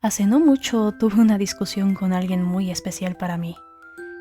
Hace no mucho tuve una discusión con alguien muy especial para mí.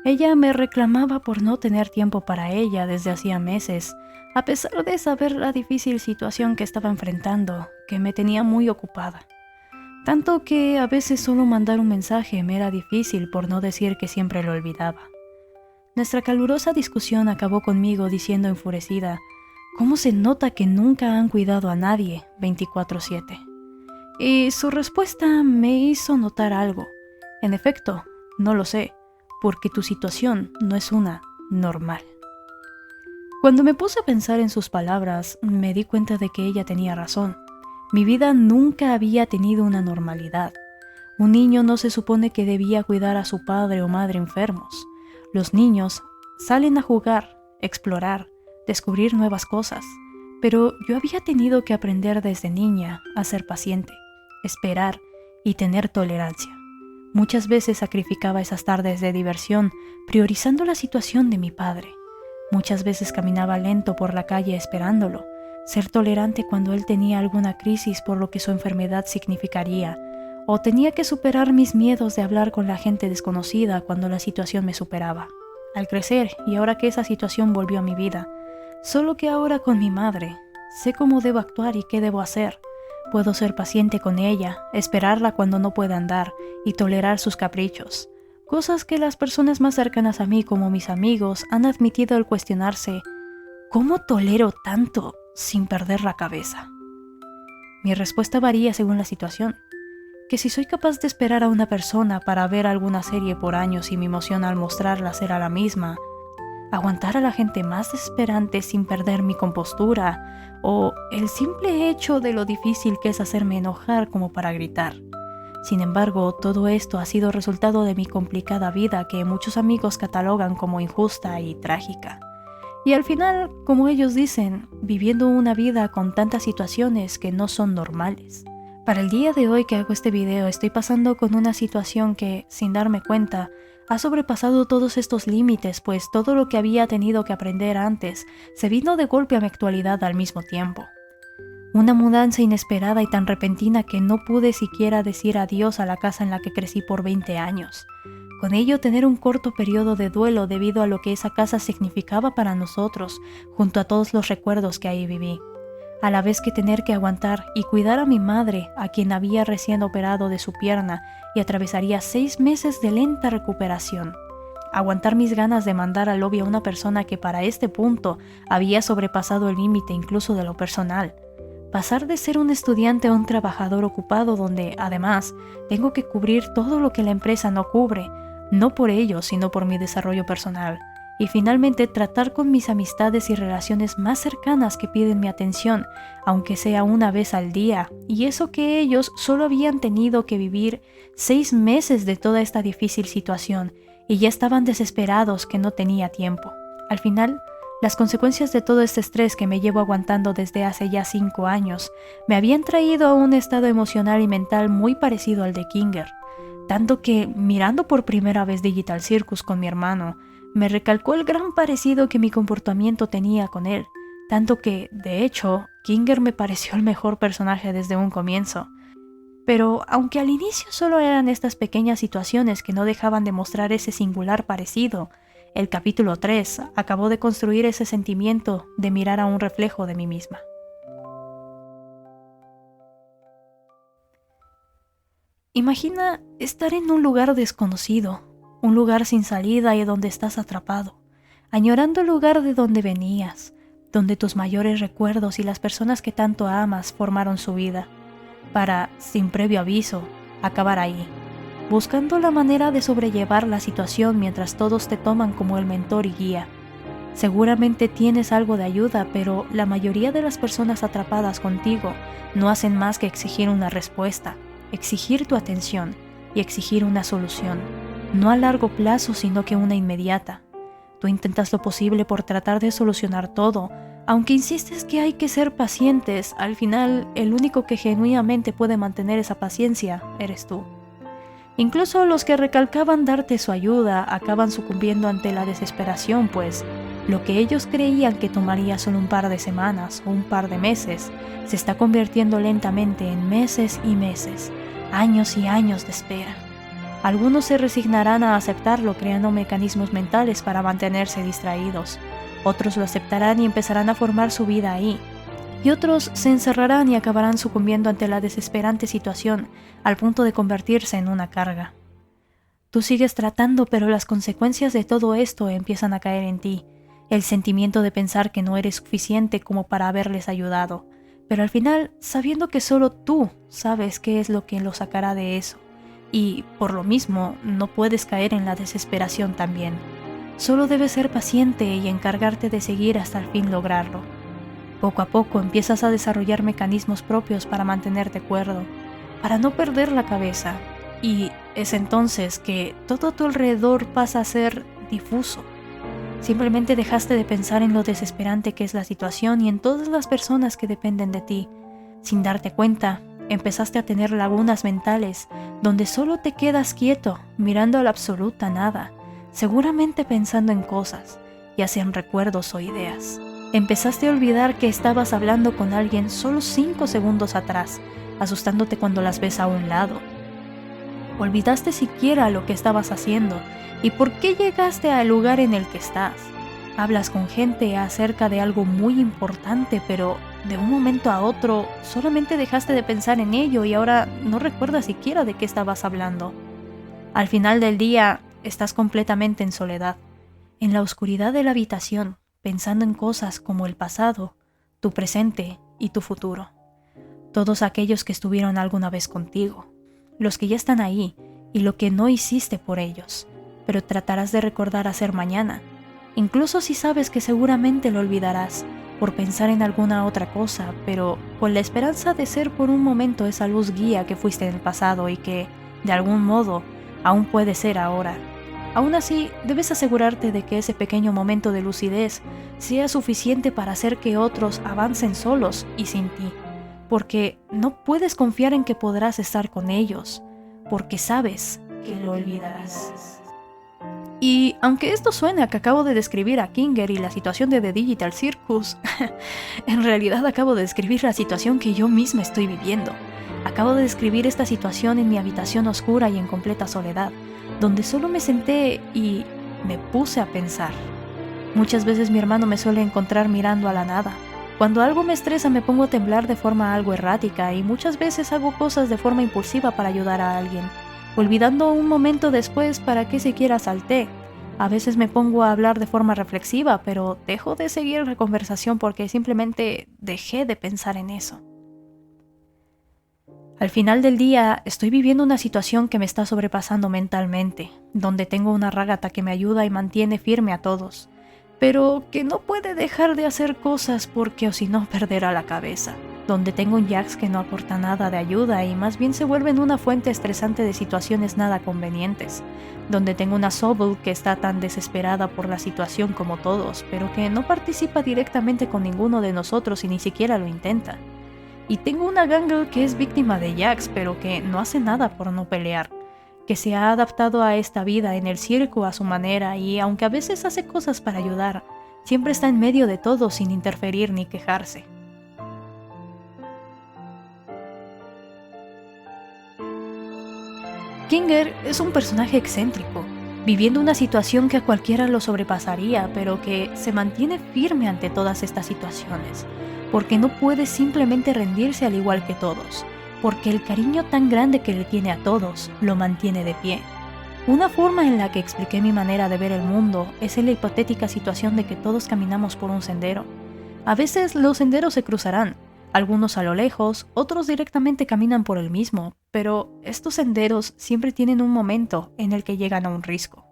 Ella me reclamaba por no tener tiempo para ella desde hacía meses, a pesar de saber la difícil situación que estaba enfrentando, que me tenía muy ocupada. Tanto que a veces solo mandar un mensaje me era difícil, por no decir que siempre lo olvidaba. Nuestra calurosa discusión acabó conmigo diciendo enfurecida: ¿cómo se nota que nunca han cuidado a nadie 24/7? Y su respuesta me hizo notar algo. En efecto, no lo sé, porque tu situación no es una normal. Cuando me puse a pensar en sus palabras, me di cuenta de que ella tenía razón. Mi vida nunca había tenido una normalidad. Un niño no se supone que debía cuidar a su padre o madre enfermos. Los niños salen a jugar, explorar, descubrir nuevas cosas. Pero yo había tenido que aprender desde niña a ser paciente, esperar y tener tolerancia. Muchas veces sacrificaba esas tardes de diversión, priorizando la situación de mi padre. Muchas veces caminaba lento por la calle esperándolo, ser tolerante cuando él tenía alguna crisis por lo que su enfermedad significaría, o tenía que superar mis miedos de hablar con la gente desconocida cuando la situación me superaba. Al crecer, y ahora que esa situación volvió a mi vida, solo que ahora con mi madre, sé cómo debo actuar y qué debo hacer. Puedo ser paciente con ella, esperarla cuando no pueda andar y tolerar sus caprichos. Cosas que las personas más cercanas a mí, como mis amigos, han admitido al cuestionarse: ¿cómo tolero tanto sin perder la cabeza? Mi respuesta varía según la situación. Que si soy capaz de esperar a una persona para ver alguna serie por años y mi emoción al mostrarla será la misma, aguantar a la gente más desesperante sin perder mi compostura, o el simple hecho de lo difícil que es hacerme enojar como para gritar. Sin embargo, todo esto ha sido resultado de mi complicada vida que muchos amigos catalogan como injusta y trágica. Y al final, como ellos dicen, viviendo una vida con tantas situaciones que no son normales. Para el día de hoy que hago este video estoy pasando con una situación que, sin darme cuenta, ha sobrepasado todos estos límites, pues todo lo que había tenido que aprender antes se vino de golpe a mi actualidad al mismo tiempo. Una mudanza inesperada y tan repentina que no pude siquiera decir adiós a la casa en la que crecí por 20 años. Con ello tener un corto periodo de duelo debido a lo que esa casa significaba para nosotros, junto a todos los recuerdos que ahí viví. A la vez que tener que aguantar y cuidar a mi madre, a quien había recién operado de su pierna y atravesaría 6 meses de lenta recuperación. Aguantar mis ganas de mandar al lobby a una persona que para este punto había sobrepasado el límite incluso de lo personal. Pasar de ser un estudiante a un trabajador ocupado donde, además, tengo que cubrir todo lo que la empresa no cubre, no por ello, sino por mi desarrollo personal. Y finalmente tratar con mis amistades y relaciones más cercanas que piden mi atención, aunque sea una vez al día, y eso que ellos solo habían tenido que vivir 6 meses de toda esta difícil situación, y ya estaban desesperados que no tenía tiempo. Al final, las consecuencias de todo este estrés que me llevo aguantando desde hace ya 5 años, me habían traído a un estado emocional y mental muy parecido al de Kinger, tanto que, mirando por primera vez Digital Circus con mi hermano, me recalcó el gran parecido que mi comportamiento tenía con él, tanto que, de hecho, Kinger me pareció el mejor personaje desde un comienzo. Pero, aunque al inicio solo eran estas pequeñas situaciones que no dejaban de mostrar ese singular parecido, el capítulo 3 acabó de construir ese sentimiento de mirar a un reflejo de mí misma. Imagina estar en un lugar desconocido, un lugar sin salida y donde estás atrapado, añorando el lugar de donde venías, donde tus mayores recuerdos y las personas que tanto amas formaron su vida, para, sin previo aviso, acabar ahí, buscando la manera de sobrellevar la situación mientras todos te toman como el mentor y guía. Seguramente tienes algo de ayuda, pero la mayoría de las personas atrapadas contigo no hacen más que exigir una respuesta, exigir tu atención y exigir una solución. No a largo plazo, sino que una inmediata. Tú intentas lo posible por tratar de solucionar todo, aunque insistes que hay que ser pacientes, al final el único que genuinamente puede mantener esa paciencia eres tú. Incluso los que recalcaban darte su ayuda acaban sucumbiendo ante la desesperación, pues lo que ellos creían que tomaría solo un par de semanas o un par de meses, se está convirtiendo lentamente en meses y meses, Años y años de espera. Algunos se resignarán a aceptarlo creando mecanismos mentales para mantenerse distraídos. Otros lo aceptarán y empezarán a formar su vida ahí. Y otros se encerrarán y acabarán sucumbiendo ante la desesperante situación al punto de convertirse en una carga. Tú sigues tratando, pero las consecuencias de todo esto empiezan a caer en ti. El sentimiento de pensar que no eres suficiente como para haberles ayudado, pero al final sabiendo que solo tú sabes qué es lo que lo sacará de eso. Y, por lo mismo, no puedes caer en la desesperación también. Solo debes ser paciente y encargarte de seguir hasta el fin lograrlo. Poco a poco empiezas a desarrollar mecanismos propios para mantenerte cuerdo, para no perder la cabeza. Y es entonces que todo a tu alrededor pasa a ser difuso. Simplemente dejaste de pensar en lo desesperante que es la situación y en todas las personas que dependen de ti. Sin darte cuenta, empezaste a tener lagunas mentales donde solo te quedas quieto, mirando a la absoluta nada, seguramente pensando en cosas, ya sean recuerdos o ideas. Empezaste a olvidar que estabas hablando con alguien solo 5 segundos atrás, asustándote cuando las ves a un lado. Olvidaste siquiera lo que estabas haciendo y por qué llegaste al lugar en el que estás. Hablas con gente acerca de algo muy importante, pero de un momento a otro solamente dejaste de pensar en ello y ahora no recuerdas siquiera de qué estabas hablando. Al final del día, estás completamente en soledad, en la oscuridad de la habitación, pensando en cosas como el pasado, tu presente y tu futuro. Todos aquellos que estuvieron alguna vez contigo, los que ya están ahí y lo que no hiciste por ellos, pero tratarás de recordar hacer mañana, incluso si sabes que seguramente lo olvidarás por pensar en alguna otra cosa, pero con la esperanza de ser por un momento esa luz guía que fuiste en el pasado y que, de algún modo, aún puede ser ahora. Aún así, debes asegurarte de que ese pequeño momento de lucidez sea suficiente para hacer que otros avancen solos y sin ti, porque no puedes confiar en que podrás estar con ellos, porque sabes que lo olvidarás. Y aunque esto suene a que acabo de describir a Kinger y la situación de The Digital Circus, en realidad acabo de describir la situación que yo misma estoy viviendo. Acabo de describir esta situación en mi habitación oscura y en completa soledad, donde solo me senté y me puse a pensar. Muchas veces mi hermano me suele encontrar mirando a la nada. Cuando algo me estresa me pongo a temblar de forma algo errática y muchas veces hago cosas de forma impulsiva para ayudar a alguien, olvidando un momento después para qué siquiera salté. A veces me pongo a hablar de forma reflexiva, pero dejo de seguir la conversación porque simplemente dejé de pensar en eso. Al final del día, estoy viviendo una situación que me está sobrepasando mentalmente, donde tengo una Rágata que me ayuda y mantiene firme a todos, pero que no puede dejar de hacer cosas porque o si no perderá la cabeza, donde tengo un Jax que no aporta nada de ayuda y más bien se vuelve en una fuente estresante de situaciones nada convenientes, donde tengo una Sobble que está tan desesperada por la situación como todos, pero que no participa directamente con ninguno de nosotros y ni siquiera lo intenta. Y tengo una Gangle que es víctima de Jax, pero que no hace nada por no pelear, que se ha adaptado a esta vida en el circo a su manera y aunque a veces hace cosas para ayudar, siempre está en medio de todo sin interferir ni quejarse. Kinger es un personaje excéntrico, viviendo una situación que a cualquiera lo sobrepasaría, pero que se mantiene firme ante todas estas situaciones, porque no puede simplemente rendirse al igual que todos, porque el cariño tan grande que le tiene a todos lo mantiene de pie. Una forma en la que expliqué mi manera de ver el mundo es en la hipotética situación de que todos caminamos por un sendero. A veces los senderos se cruzarán, algunos a lo lejos, otros directamente caminan por el mismo, pero estos senderos siempre tienen un momento en el que llegan a un risco.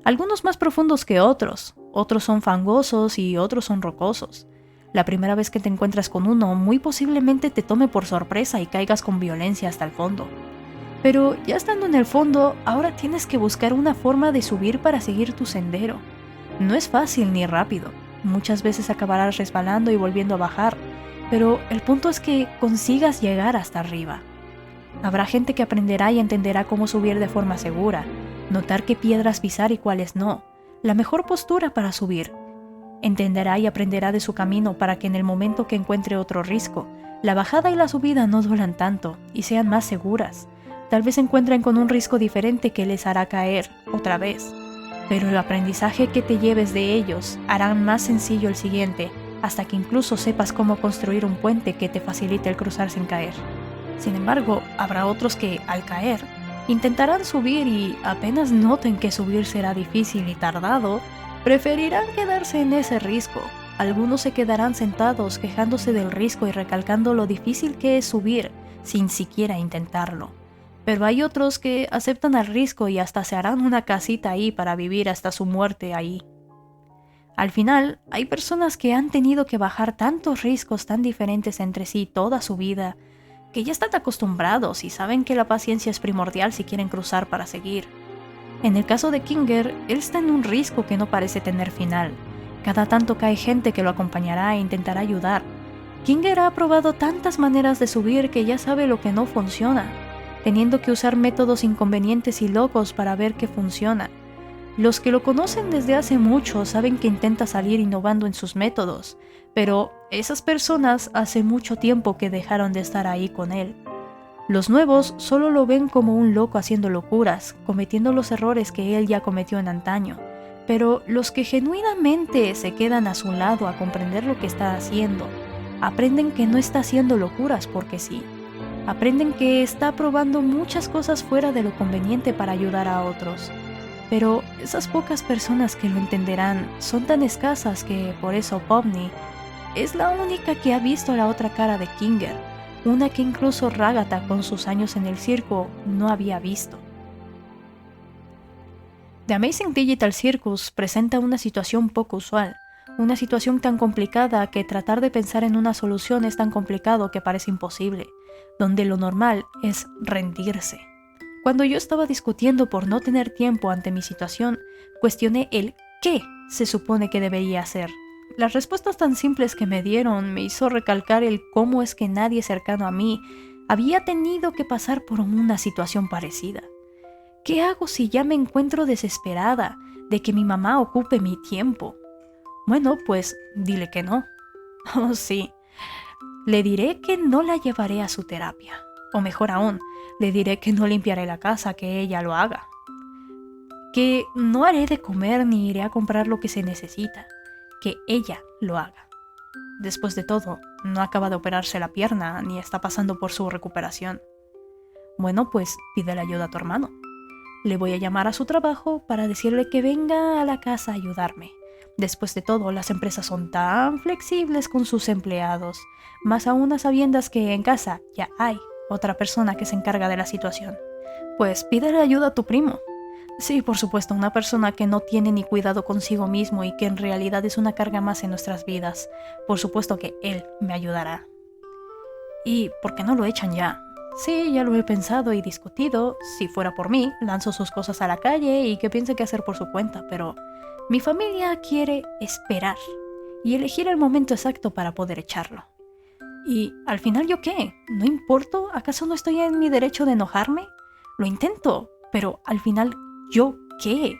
Algunos más profundos que otros son fangosos y otros son rocosos. La primera vez que te encuentras con uno, muy posiblemente te tome por sorpresa y caigas con violencia hasta el fondo. Pero ya estando en el fondo, ahora tienes que buscar una forma de subir para seguir tu sendero. No es fácil ni rápido, muchas veces acabarás resbalando y volviendo a bajar, pero el punto es que consigas llegar hasta arriba. Habrá gente que aprenderá y entenderá cómo subir de forma segura, notar qué piedras pisar y cuáles no, la mejor postura para subir. Entenderá y aprenderá de su camino para que en el momento que encuentre otro risco, la bajada y la subida no duelan tanto y sean más seguras. tal vez se encuentren con un riesgo diferente que les hará caer otra vez. Pero el aprendizaje que te lleves de ellos hará más sencillo el siguiente, hasta que incluso sepas cómo construir un puente que te facilite el cruzar sin caer. Sin embargo, habrá otros que, al caer, intentarán subir y apenas noten que subir será difícil y tardado, preferirán quedarse en ese riesgo. Algunos se quedarán sentados quejándose del riesgo y recalcando lo difícil que es subir sin siquiera intentarlo. Pero hay otros que aceptan el riesgo y hasta se harán una casita ahí para vivir hasta su muerte ahí. Al final, hay personas que han tenido que bajar tantos riesgos tan diferentes entre sí toda su vida, que ya están acostumbrados y saben que la paciencia es primordial si quieren cruzar para seguir. En el caso de Kinger, él está en un riesgo que no parece tener final. Cada tanto cae gente que lo acompañará e intentará ayudar. Kinger ha probado tantas maneras de subir que ya sabe lo que no funciona, teniendo que usar métodos inconvenientes y locos para ver qué funciona. Los que lo conocen desde hace mucho saben que intenta salir innovando en sus métodos, pero esas personas hace mucho tiempo que dejaron de estar ahí con él. Los nuevos solo lo ven como un loco haciendo locuras, cometiendo los errores que él ya cometió en antaño, pero los que genuinamente se quedan a su lado a comprender lo que está haciendo, aprenden que no está haciendo locuras porque sí. Aprenden que está probando muchas cosas fuera de lo conveniente para ayudar a otros. Pero esas pocas personas que lo entenderán son tan escasas que por eso Pomni es la única que ha visto la otra cara de Kinger, una que incluso Ragatha con sus años en el circo no había visto. The Amazing Digital Circus presenta una situación poco usual, una situación tan complicada que tratar de pensar en una solución es tan complicado que parece imposible, donde lo normal es rendirse. Cuando yo estaba discutiendo por no tener tiempo ante mi situación, cuestioné el qué se supone que debería hacer. Las respuestas tan simples que me dieron me hizo recalcar el cómo es que nadie cercano a mí había tenido que pasar por una situación parecida. ¿Qué hago si ya me encuentro desesperada de que mi mamá ocupe mi tiempo? Bueno, pues dile que no. Oh, sí. Le diré que no la llevaré a su terapia. O mejor aún, le diré que no limpiaré la casa, que ella lo haga. Que no haré de comer ni iré a comprar lo que se necesita. Que ella lo haga. Después de todo, no acaba de operarse la pierna ni está pasando por su recuperación. Bueno, pues pídele ayuda a tu hermano. Le voy a llamar a su trabajo para decirle que venga a la casa a ayudarme. Después de todo, las empresas son tan flexibles con sus empleados, más aún a sabiendas que en casa ya hay otra persona que se encarga de la situación. Pues pídele ayuda a tu primo. Sí, por supuesto, una persona que no tiene ni cuidado consigo mismo y que en realidad es una carga más en nuestras vidas. Por supuesto que él me ayudará. ¿Y por qué no lo echan ya? Sí, ya lo he pensado y discutido. Si fuera por mí, lanzo sus cosas a la calle y que piense qué hacer por su cuenta, pero mi familia quiere esperar y elegir el momento exacto para poder echarlo. ¿Y al final yo qué? ¿No importo? ¿Acaso no estoy en mi derecho de enojarme? Lo intento, pero al final ¿yo qué?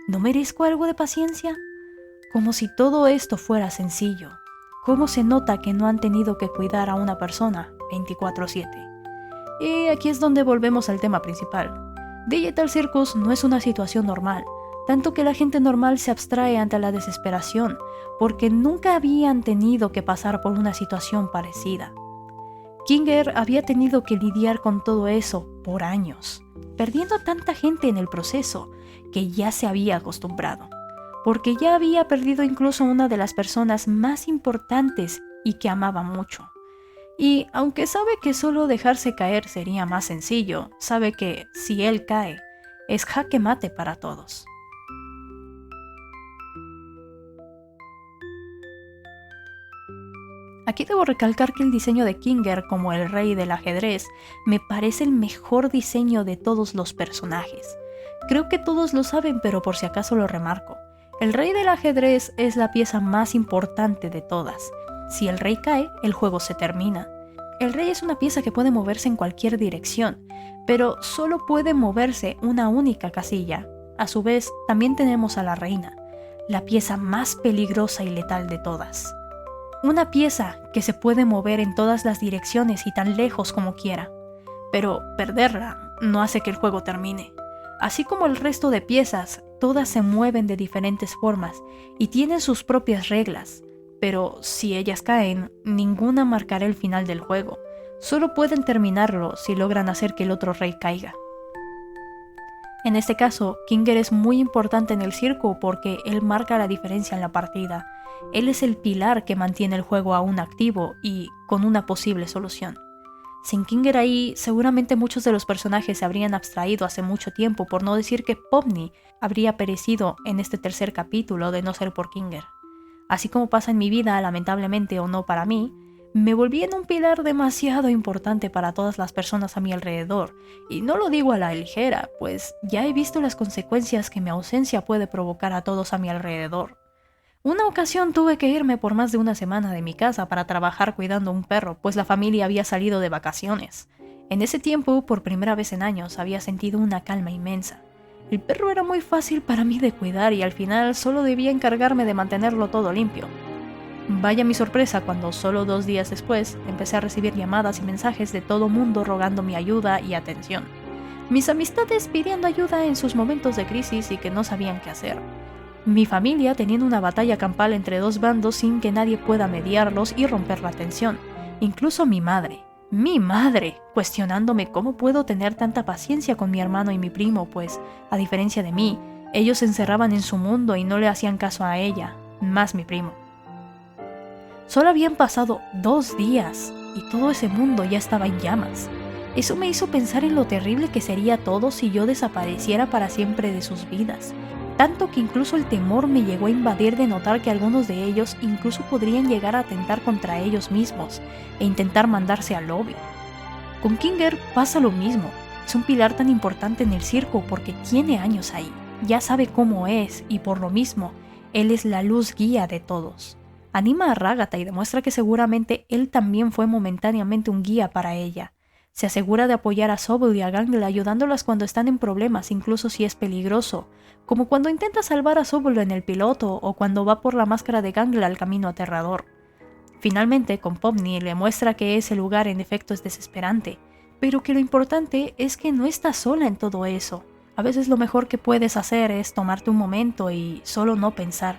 ¿No merezco algo de paciencia? Como si todo esto fuera sencillo. ¿Cómo se nota que no han tenido que cuidar a una persona 24/7? Y aquí es donde volvemos al tema principal. Digital Circus no es una situación normal, tanto que la gente normal se abstrae ante la desesperación, porque nunca habían tenido que pasar por una situación parecida. Kinger había tenido que lidiar con todo eso por años, perdiendo a tanta gente en el proceso que ya se había acostumbrado, porque ya había perdido incluso una de las personas más importantes y que amaba mucho. Y aunque sabe que solo dejarse caer sería más sencillo, sabe que si él cae, es jaque mate para todos. Aquí debo recalcar que el diseño de Kinger como el rey del ajedrez me parece el mejor diseño de todos los personajes. Creo que todos lo saben, pero por si acaso lo remarco. El rey del ajedrez es la pieza más importante de todas. Si el rey cae, el juego se termina. El rey es una pieza que puede moverse en cualquier dirección, pero solo puede moverse una única casilla. A su vez, también tenemos a la reina, la pieza más peligrosa y letal de todas. Una pieza que se puede mover en todas las direcciones y tan lejos como quiera, pero perderla no hace que el juego termine. Así como el resto de piezas, todas se mueven de diferentes formas y tienen sus propias reglas, pero si ellas caen, ninguna marcará el final del juego. Solo pueden terminarlo si logran hacer que el otro rey caiga. En este caso, Kinger es muy importante en el circo porque él marca la diferencia en la partida. Él es el pilar que mantiene el juego aún activo y con una posible solución. Sin Kinger ahí, seguramente muchos de los personajes se habrían abstraído hace mucho tiempo, por no decir que Pomni habría perecido en este tercer capítulo de no ser por Kinger. Así como pasa en mi vida, lamentablemente o no para mí, me volví en un pilar demasiado importante para todas las personas a mi alrededor, y no lo digo a la ligera, pues ya he visto las consecuencias que mi ausencia puede provocar a todos a mi alrededor. Una ocasión tuve que irme por más de una semana de mi casa para trabajar cuidando a un perro, pues la familia había salido de vacaciones. En ese tiempo, por primera vez en años, había sentido una calma inmensa. El perro era muy fácil para mí de cuidar y al final solo debía encargarme de mantenerlo todo limpio. Vaya mi sorpresa cuando solo 2 días después empecé a recibir llamadas y mensajes de todo mundo rogando mi ayuda y atención. Mis amistades pidiendo ayuda en sus momentos de crisis y que no sabían qué hacer. Mi familia teniendo una batalla campal entre 2 bandos sin que nadie pueda mediarlos y romper la tensión. Incluso mi madre, cuestionándome cómo puedo tener tanta paciencia con mi hermano y mi primo, pues, a diferencia de mí, ellos se encerraban en su mundo y no le hacían caso a ella, más mi primo. Solo habían pasado 2 días y todo ese mundo ya estaba en llamas. Eso me hizo pensar en lo terrible que sería todo si yo desapareciera para siempre de sus vidas. Tanto que incluso el temor me llegó a invadir de notar que algunos de ellos incluso podrían llegar a atentar contra ellos mismos e intentar mandarse al lobby. Con Kinger pasa lo mismo. Es un pilar tan importante en el circo porque tiene años ahí. Ya sabe cómo es y por lo mismo, él es la luz guía de todos. Anima a Ragatha y demuestra que seguramente él también fue momentáneamente un guía para ella. Se asegura de apoyar a Sobble y a Gangle ayudándolas cuando están en problemas, incluso si es peligroso, como cuando intenta salvar a Sobble en el piloto o cuando va por la máscara de Gangle al camino aterrador. Finalmente, con Pomni le muestra que ese lugar en efecto es desesperante, pero que lo importante es que no está sola en todo eso. A veces lo mejor que puedes hacer es tomarte un momento y solo no pensar.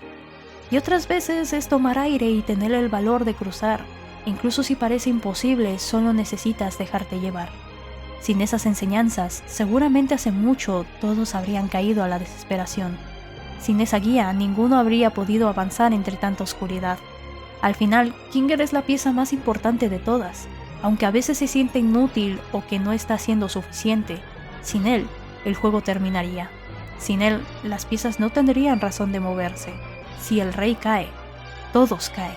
Y otras veces es tomar aire y tener el valor de cruzar. Incluso si parece imposible, solo necesitas dejarte llevar. Sin esas enseñanzas, seguramente hace mucho todos habrían caído a la desesperación. Sin esa guía, ninguno habría podido avanzar entre tanta oscuridad. Al final, Kinger es la pieza más importante de todas, aunque a veces se siente inútil o que no está siendo suficiente. Sin él, el juego terminaría. Sin él, las piezas no tendrían razón de moverse. Si el rey cae, todos caen.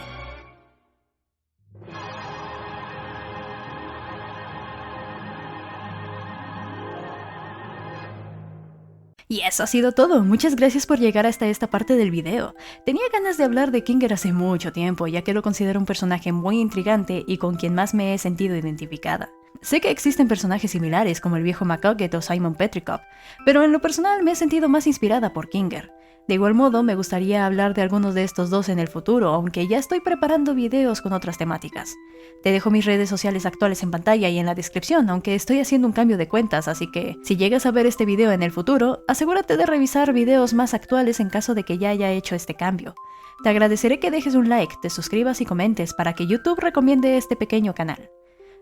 Y eso ha sido todo, muchas gracias por llegar hasta esta parte del video. Tenía ganas de hablar de Kinger hace mucho tiempo, ya que lo considero un personaje muy intrigante y con quien más me he sentido identificada. Sé que existen personajes similares como el viejo McCocket o Simon Petrikov, pero en lo personal me he sentido más inspirada por Kinger. De igual modo, me gustaría hablar de algunos de estos dos en el futuro, aunque ya estoy preparando videos con otras temáticas. Te dejo mis redes sociales actuales en pantalla y en la descripción, aunque estoy haciendo un cambio de cuentas, así que si llegas a ver este video en el futuro, asegúrate de revisar videos más actuales en caso de que ya haya hecho este cambio. Te agradeceré que dejes un like, te suscribas y comentes para que YouTube recomiende este pequeño canal.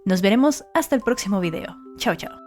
Nos veremos hasta el próximo video. Chao, chao.